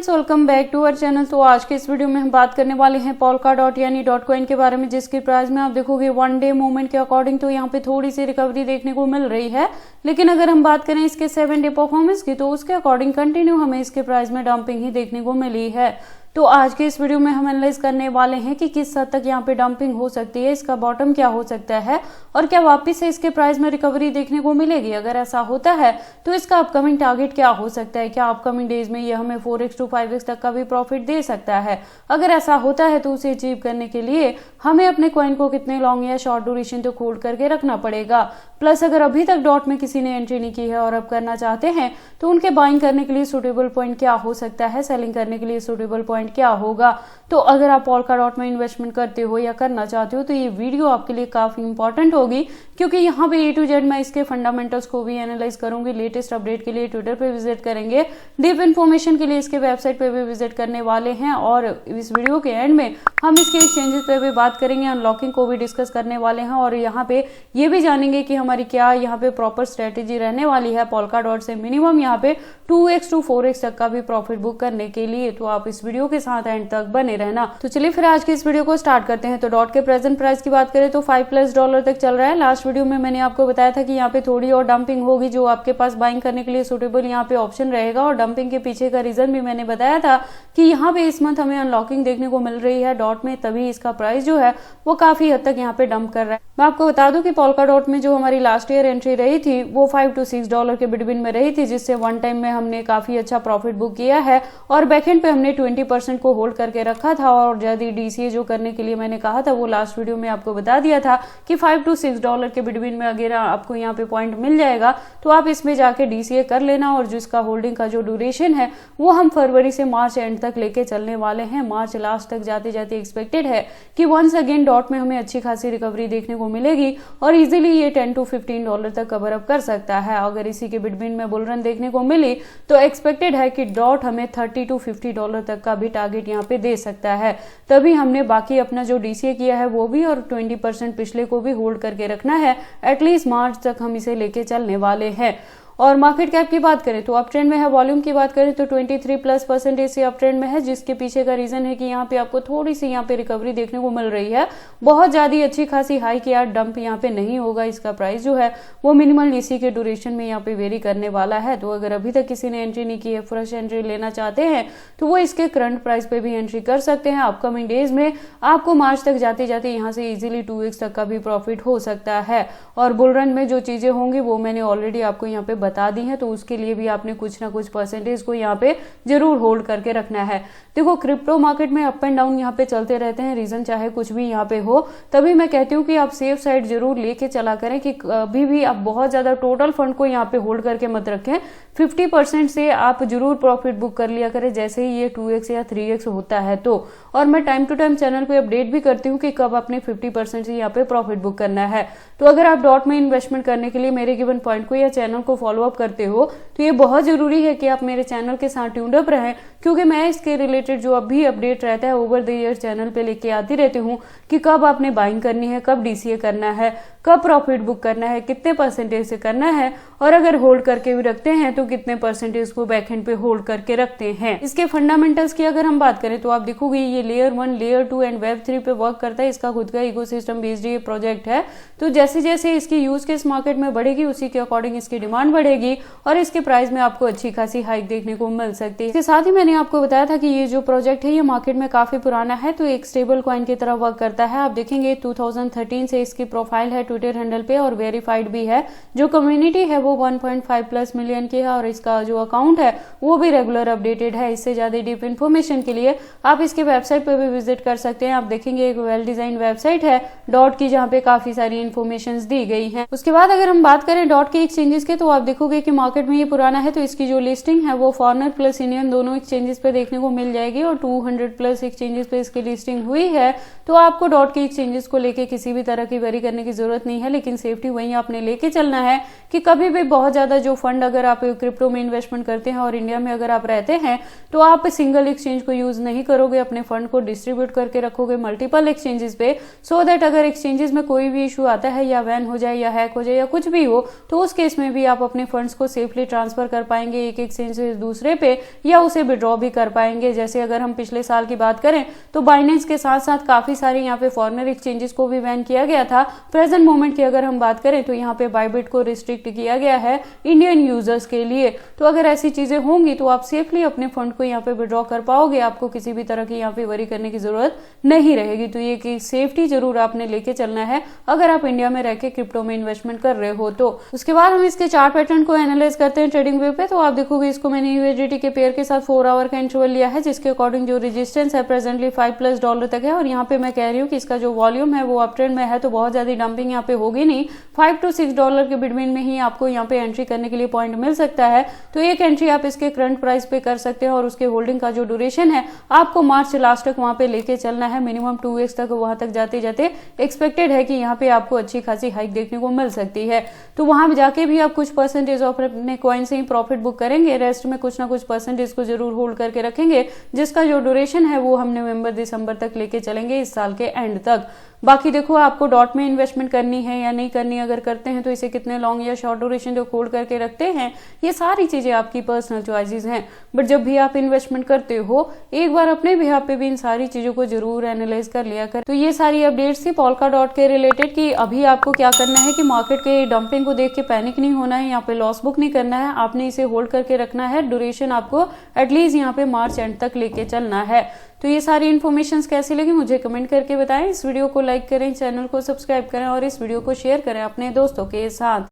Friends, welcome back to our channel. तो आज के इस वीडियो में हम बात करने वाले हैं पोल्काडॉट यानी डॉट कॉइन के बारे में, जिसकी प्राइस में आप देखोगे वन डे मूवमेंट के अकॉर्डिंग तो यहाँ पे थोड़ी सी रिकवरी देखने को मिल रही है। लेकिन अगर हम बात करें इसके 7 डे परफॉर्मेंस की तो उसके अकॉर्डिंग कंटिन्यू हमें इसके प्राइस में डंपिंग ही देखने को मिली है। तो आज के इस वीडियो में हम एनालाइज करने वाले हैं कि किस हद तक यहाँ पे डंपिंग हो सकती है, इसका बॉटम क्या हो सकता है और क्या वापस से इसके प्राइस में रिकवरी देखने को मिलेगी। अगर ऐसा होता है तो इसका अपकमिंग टारगेट क्या हो सकता है, क्या अपकमिंग डेज में ये हमें 4x to 5x तक का भी प्रॉफिट दे सकता है। अगर ऐसा होता है तो उसे अचीव करने के लिए हमें अपने कॉइन को कितने लॉन्ग या शॉर्ट ड्यूरेशन तक होल्ड करके रखना पड़ेगा। प्लस अगर अभी तक डॉट में किसी ने एंट्री नहीं की है और अब करना चाहते हैं तो उनके बाइंग करने के लिए सुटेबल पॉइंट क्या हो सकता है, सेलिंग करने के लिए सुटेबल पॉइंट क्या होगा। तो अगर आप पोल्काडॉट में इन्वेस्टमेंट करते हो या करना चाहते हो तो ये वीडियो आपके लिए काफी इंपॉर्टेंट होगी, क्योंकि यहाँ पे A to Z मैं इसके फंडामेंटल्स को भी एनालाइज करूंगी। लेटेस्ट अपडेट के लिए ट्विटर पे विजिट करेंगे, डीप इन्फॉर्मेशन के लिए इसके वेबसाइट पे भी विजिट करने वाले हैं और इस वीडियो के एंड में हम इसके एक्सचेंजेस पे भी बात करेंगे, अनलॉकिंग को भी डिस्कस करने वाले हैं और यहाँ पे ये भी जानेंगे कि हमारी क्या यहाँ पे प्रॉपर स्ट्रेटेजी रहने वाली है पोल्काडॉट से मिनिमम यहाँ पे 2x to 4x तक का भी प्रॉफिट बुक करने के लिए। तो आप इस वीडियो के साथ एंड तक बने रहना। तो चलिए फिर आज की इस वीडियो को स्टार्ट करते हैं। तो डॉट के प्रेजेंट प्राइस की बात करें तो $5+ तक चल रहा है। लास्ट वीडियो में मैंने आपको बताया था कि यहाँ पे थोड़ी और डंपिंग होगी, जो आपके पास बाइंग करने के लिए सुटेबल यहाँ पे ऑप्शन रहेगा। और डंपिंग के पीछे का रीजन भी मैंने बताया था कि यहाँ पे इस मंथ हमें अनलॉकिंग देखने को मिल रही है डॉट में, तभी इसका प्राइस जो है वो काफी हद तक यहाँ पे डंप कर रहा है। मैं आपको बता दूं कि पोल्काडॉट में जो हमारी लास्ट ईयर एंट्री रही थी वो $5 to $6 के बिटवीन में रही थी, जिससे वन टाइम में हमने काफी अच्छा प्रॉफिट बुक किया है और बैकएंड पे हमने 20% को होल्ड करके रखा था। और जल्दी डीसीए जो करने के लिए मैंने कहा था वो लास्ट वीडियो में आपको बता दिया था कि $5 to $6 के बिटवीन में अगर आपको यहाँ पे पॉइंट मिल जाएगा तो आप इसमें जाके डीसीए कर लेना। और जिसका होल्डिंग का जो ड्यूरेशन है वो हम फरवरी से मार्च एंड तक लेके चलने वाले हैं। मार्च लास्ट तक जाते जाते एक्सपेक्टेड है कि वंस अगेन डॉट में हमें अच्छी खासी रिकवरी देखने को मिलेगी और इजीली ये $10 to $15 तक कवर अप कर सकता है। अगर इसी के बिटवीन में बुल रन देखने को मिली तो एक्सपेक्टेड है कि डॉट हमें $30 to $50 तक का भी टारगेट यहाँ पे दे सकता है। तभी हमने बाकी अपना जो डीसीए किया है वो भी और 20% पिछले को भी होल्ड करके रखना है। एटलीस्ट मार्च तक हम इसे लेके चलने वाले हैं। और मार्केट कैप की बात करें तो अप ट्रेंड में है, वॉल्यूम की बात करें तो 23+% से अप ट्रेंड में है, जिसके पीछे का रीजन है कि यहाँ पे आपको थोड़ी सी यहाँ पे रिकवरी देखने को मिल रही है। बहुत ज्यादा अच्छी खासी हाई की यार डंप यहाँ पे नहीं होगा। इसका प्राइस जो है वो मिनिमल डीसी के ड्यूरेशन में यहाँ पे वेरी करने वाला है। तो अगर अभी तक किसी ने एंट्री नहीं की है, फ्रेश एंट्री लेना चाहते हैं तो वो इसके करंट प्राइस पे भी एंट्री कर सकते हैं। अपकमिंग डेज में आपको मार्च तक जाते जाते यहाँ से इजिली 2x तक का भी प्रॉफिट हो सकता है। और बुल रन में जो चीजें होंगी वो मैंने ऑलरेडी आपको यहाँ पे बता दी है, तो उसके लिए भी आपने कुछ ना कुछ परसेंटेज को यहाँ पे जरूर होल्ड करके रखना है। देखो क्रिप्टो मार्केट में अप एंड डाउन यहाँ पे चलते रहते हैं, रीजन चाहे कुछ भी यहाँ पे हो। तभी मैं कहती हूँ कि आप सेफ साइड जरूर लेके चला करें कि अभी भी आप बहुत ज्यादा टोटल फंड को यहाँ पे होल्ड करके मत रखें। 50% से आप जरूर प्रॉफिट बुक कर लिया करें जैसे ही ये 2x या 3x होता है तो। और मैं टाइम टू टाइम चैनल पे अपडेट भी करती हूँ कि कब आपने 50% से यहाँ पे प्रॉफिट बुक करना है। तो अगर आप डॉट में इन्वेस्टमेंट करने के लिए मेरे गिवन पॉइंट को या चैनल को फॉलो अप करते हो तो ये बहुत जरूरी है कि आप मेरे चैनल के साथ ट्यून्ड अप रहें, क्योंकि मैं इसके रिलेटेड जो अभी अपडेट रहता है ओवर द ईयर चैनल पे लेके आती रहती हूँ कि कब आपने बाइंग करनी है, कब डीसीए करना है, कब प्रॉफिट बुक करना है, कितने परसेंटेज से करना है और अगर होल्ड करके भी रखते हैं तो कितने परसेंटेज को बैकएंड पे होल्ड करके रखते हैं। इसके फंडामेंटल्स की अगर हम बात करें तो आप देखोगे ये लेयर 1, लेयर 2 एंड वेब 3 पे वर्क करता है। इसका खुद का इकोसिस्टम बेस्ड ये प्रोजेक्ट है। तो जैसे जैसे इसकी यूज केस मार्केट में बढ़ेगी उसी के अकॉर्डिंग इसकी डिमांड बढ़ेगी और इसके प्राइस में आपको अच्छी खासी हाइक देखने को मिल सकती है। इसके साथ ही मैंने आपको बताया था कि ये जो प्रोजेक्ट है ये मार्केट में काफी पुराना है, तो एक स्टेबल कॉइन की तरह वर्क करता है। आप देखेंगे 2013 से इसकी प्रोफाइल है ट्विटर हैंडल पे और वेरीफाइड भी है। जो कम्युनिटी है वो 1.5+ मिलियन की है और इसका जो अकाउंट है वो भी रेगुलर अपडेटेड है। इससे ज्यादा डीप इन्फॉर्मेशन के लिए आप इसके वेबसाइट पे भी विजिट कर सकते हैं। आप देखेंगे एक वेल डिजाइन वेबसाइट है डॉट की, जहाँ पे काफी सारी इन्फॉर्मेशन दी गई है। उसके बाद अगर हम बात करें डॉट के एक्सचेंजेस के तो आप देखोगे कि मार्केट में ये पुराना है, तो इसकी जो लिस्टिंग है वो फॉरनर प्लस इंडियन दोनों एक्सचेंजेस पे देखने को मिल जाएगी और 200+ एक्सचेंजेस पे इसकी लिस्टिंग हुई है। तो आपको डॉट के एक्सचेंजेस को लेके किसी भी तरह की वरी करने की जरूरत नहीं है, लेकिन सेफ्टी वहीं आपने लेके चलना है कि कभी भी बहुत ज्यादा जो फंड अगर आप क्रिप्टो में इन्वेस्टमेंट करते हैं और इंडिया में अगर आप रहते हैं तो आप सिंगल एक्सचेंज को यूज नहीं करोगे, अपने फंड को डिस्ट्रीब्यूट करके रखोगे मल्टीपल एक्सचेंजेस पे, सो दैट अगर एक्सचेंजेस में कोई भी इशू आता है या बैन हो जाए या हैक हो जाए या कुछ भी हो तो उस केस में भी आप अपने फंड्स को सेफली ट्रांसफर कर पाएंगे एक एक्सचेंज से दूसरे पे, या उसे विड्रॉ भी कर पाएंगे। जैसे अगर हम पिछले साल की बात करें तो बाइनेंस के साथ साथ काफी सारे यहाँ पे फॉरेनर एक्सचेंजेस को भी बैन किया गया था। प्रेजेंट मोमेंट की अगर हम बात करें तो यहाँ पे बाइबिट को रिस्ट्रिक्ट किया गया है इंडियन यूजर्स के लिए। तो अगर ऐसी चीजें होंगी तो आप सेफली अपने फंड को यहाँ पे विड्रॉ कर पाओगे, आपको किसी भी तरह की यहाँ पे वरी करने की जरूरत नहीं रहेगी। तो ये कि सेफ्टी जरूर आपने लेके चलना है अगर आप इंडिया में रह के क्रिप्टो में इन्वेस्टमेंट कर रहे हो। तो उसके बाद हम इसके चार्ट पैटर्न को एनालाइज करते हैं ट्रेडिंग वे पे। तो आप देखोगे इसको मैंने यूएसडीटी के पेयर के साथ 4 आवर का इंटरवल लिया है, जिसके अकॉर्डिंग जो रेजिस्टेंस है प्रेजेंटली $5+ तक है। और यहाँ पे मैं कह रही हूँ कि इसका जो वॉल्यूम है वो अपट्रेंड में है, तो बहुत ज्यादा डंपिंग यहाँ पे होगी नहीं। $5 to $6 के बिटवीन में ही आपको यहाँ पे एंट्री करने के लिए पॉइंट मिल सकता है। तो एक एंट्री आप इसके करंट प्राइस पे कर सकते हैं और उसके होल्डिंग का जो ड्यूरेशन है आपको मार्च लास्ट तक वहां पे लेके चलना है, मिनिमम 2x तक वहां तक जाते जाते एक्सपेक्टेड है कि यहाँ पे आपको अच्छी खासी हाइक देखने को मिल सकती है। तो वहां जाके भी आप कुछ परसेंटेज ऑफ अपने कॉइन से ही प्रॉफिट बुक करेंगे, रेस्ट में कुछ ना कुछ परसेंटेज को जरूर होल्ड करके रखेंगे, जिसका जो ड्यूरेशन है वो हम नवंबर दिसंबर तक लेके चलेंगे इस साल के एंड तक। बाकी देखो आपको डॉट में इन्वेस्टमेंट करनी है या नहीं करनी, अगर करते हैं तो इसे कितने लॉन्ग या शॉर्ट ड्यूरेशन जो होल्ड करके रखते हैं, ये सारी चीजें आपकी पर्सनल चॉइसेस हैं। बट जब भी आप इन्वेस्टमेंट करते हो एक बार अपने बिहाफ पे भी इन सारी चीजों को जरूर एनालाइज कर लिया कर। तो ये सारी अपडेट्स थी पोल्काडॉट के रिलेटेड कि अभी आपको क्या करना है कि मार्केट के डंपिंग को देख के पैनिक नहीं होना है, यहाँ पे लॉस बुक नहीं करना है, आपने इसे होल्ड करके रखना है। ड्यूरेशन आपको एटलीस्ट यहाँ पे मार्च एंड तक लेके चलना है। तो ये सारी इन्फॉर्मेशन कैसी लगी मुझे कमेंट करके बताएं। इस वीडियो को लाइक करें, चैनल को सब्सक्राइब करें और इस वीडियो को शेयर करें अपने दोस्तों के साथ।